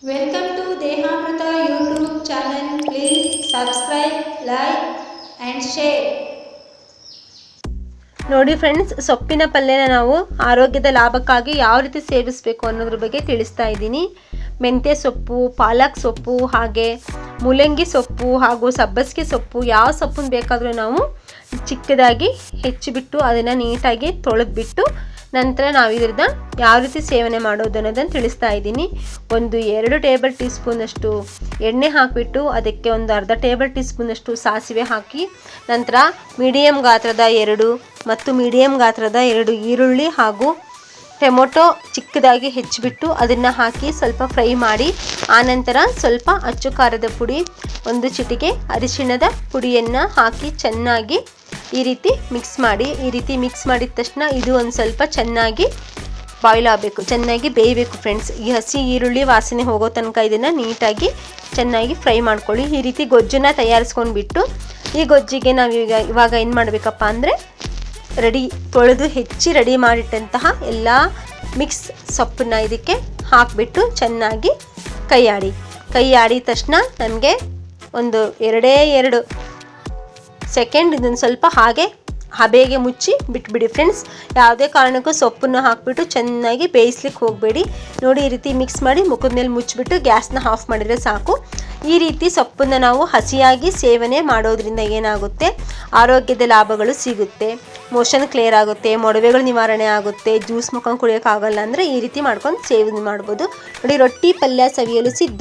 Welcome to Dehamrita YouTube channel. Please subscribe, like and share. ನೋಡಿ friends, ಸೊಪ್ಪಿನ ಪಲ್ಯನ ನಾವು ಆರೋಗ್ಯದ ಲಾಭಕ್ಕಾಗಿ ಯಾವ ರೀತಿ ಸೇವಿಸಬೇಕು ಅನ್ನೋದ್ರ ಬಗ್ಗೆ ತಿಳಿಸ್ತಾ ಇದ್ದೀನಿ. ಮೆಂತ್ಯ ಸೊಪ್ಪು, ಪಾಲಕ್ ಸೊಪ್ಪು, ಹಾಗೆ ಮೂಲಂಗಿ ಸೊಪ್ಪು ಹಾಗೂ ಸಬ್ಬಸಿಗೆ ಸೊಪ್ಪು, ಯಾವ ಸೊಪ್ಪನ್ನು ಬೇಕಾದರೂ ನಾವು ಚಿಕ್ಕದಾಗಿ ಹೆಚ್ಚಿಬಿಟ್ಟು ಅದನ್ನು ನೀಟಾಗಿ ತೊಳೆದ್ಬಿಟ್ಟು ನಂತರ ನಾವು ಇದರಿಂದ ಯಾವ ರೀತಿ ಸೇವನೆ ಮಾಡೋದು ಅನ್ನೋದನ್ನು ತಿಳಿಸ್ತಾ ಇದ್ದೀನಿ. 2 ಟೇಬಲ್ ಟೀ ಸ್ಪೂನಷ್ಟು ಎಣ್ಣೆ ಹಾಕಿಬಿಟ್ಟು ಅದಕ್ಕೆ ಒಂದು ಅರ್ಧ ಟೇಬಲ್ ಟೀ ಸ್ಪೂನಷ್ಟು ಸಾಸಿವೆ ಹಾಕಿ, ನಂತರ ಮೀಡಿಯಮ್ ಗಾತ್ರದ 2 ಮತ್ತು ಮೀಡಿಯಮ್ ಗಾತ್ರದ 2 ಈರುಳ್ಳಿ ಹಾಗೂ ಟೊಮೊಟೊ ಚಿಕ್ಕದಾಗಿ ಹೆಚ್ಚಿಬಿಟ್ಟು ಅದನ್ನು ಹಾಕಿ ಸ್ವಲ್ಪ ಫ್ರೈ ಮಾಡಿ, ಆನಂತರ ಸ್ವಲ್ಪ ಅಚ್ಚು ಖಾರದ ಪುಡಿ, 1 ಚಿಟಿಕೆ ಅರಿಶಿಣದ ಪುಡಿಯನ್ನು ಹಾಕಿ ಚೆನ್ನಾಗಿ ಈ ರೀತಿ ಮಿಕ್ಸ್ ಮಾಡಿ. ಈ ರೀತಿ ಮಿಕ್ಸ್ ಮಾಡಿದ ತಕ್ಷಣ ಇದು ಒಂದು ಸ್ವಲ್ಪ ಚೆನ್ನಾಗಿ ಬಾಯ್ಲ್ ಆಗಬೇಕು, ಚೆನ್ನಾಗಿ ಬೇಯಬೇಕು ಫ್ರೆಂಡ್ಸ್. ಈ ಹಸಿ ಈರುಳ್ಳಿ ವಾಸನೆ ಹೋಗೋ ತನಕ ಇದನ್ನು ನೀಟಾಗಿ ಚೆನ್ನಾಗಿ ಫ್ರೈ ಮಾಡ್ಕೊಳ್ಳಿ. ಈ ರೀತಿ ಗೊಜ್ಜನ್ನು ತಯಾರಿಸ್ಕೊಂಡ್ಬಿಟ್ಟು ಈ ಗೊಜ್ಜಿಗೆ ನಾವು ಇವಾಗ ಏನು ಮಾಡಬೇಕಪ್ಪ ಅಂದರೆ ತೊಳೆದು ಹೆಚ್ಚಿ ರೆಡಿ ಮಾಡಿಟ್ಟಂತಹ ಎಲ್ಲ ಮಿಕ್ಸ್ ಸೊಪ್ಪನ್ನ ಇದಕ್ಕೆ ಹಾಕಿಬಿಟ್ಟು ಚೆನ್ನಾಗಿ ಕೈ ಆಡಿದ ತಕ್ಷಣ ನಮಗೆ ಒಂದು 2 ಸೆಕೆಂಡ್ ಇದನ್ನು ಸ್ವಲ್ಪ ಹಾಗೆ ಹಬೆಗೆ ಮುಚ್ಚಿ ಬಿಟ್ಬಿಡಿ ಫ್ರೆಂಡ್ಸ್. ಯಾವುದೇ ಕಾರಣಕ್ಕೂ ಸೊಪ್ಪನ್ನು ಹಾಕಿಬಿಟ್ಟು ಚೆನ್ನಾಗಿ ಬೇಯಿಸ್ಲಿಕ್ಕೆ ಹೋಗಬೇಡಿ. ನೋಡಿ, ಈ ರೀತಿ ಮಿಕ್ಸ್ ಮಾಡಿ ಮುಖದ ಮೇಲೆ ಮುಚ್ಚಿಬಿಟ್ಟು ಗ್ಯಾಸ್ನ ಆಫ್ ಮಾಡಿದರೆ ಸಾಕು. ಈ ರೀತಿ ಸೊಪ್ಪನ್ನು ನಾವು ಹಸಿಯಾಗಿ ಸೇವನೆ ಮಾಡೋದ್ರಿಂದ ಏನಾಗುತ್ತೆ, ಆರೋಗ್ಯದ ಲಾಭಗಳು ಸಿಗುತ್ತೆ, ಮೋಷನ್ ಕ್ಲಿಯರ್ ಆಗುತ್ತೆ, ಮೊಡವೆಗಳು ನಿವಾರಣೆ ಆಗುತ್ತೆ, ಜ್ಯೂಸ್ ಮುಖ ಕುಡಿಯೋಕ್ಕಾಗಲ್ಲ ಅಂದರೆ ಈ ರೀತಿ ಮಾಡ್ಕೊಂಡು ಸೇವನೆ ಮಾಡ್ಬೋದು. ನೋಡಿ, ರೊಟ್ಟಿ ಪಲ್ಯ ಸವಿಯಲು ಸಿದ್ಧ.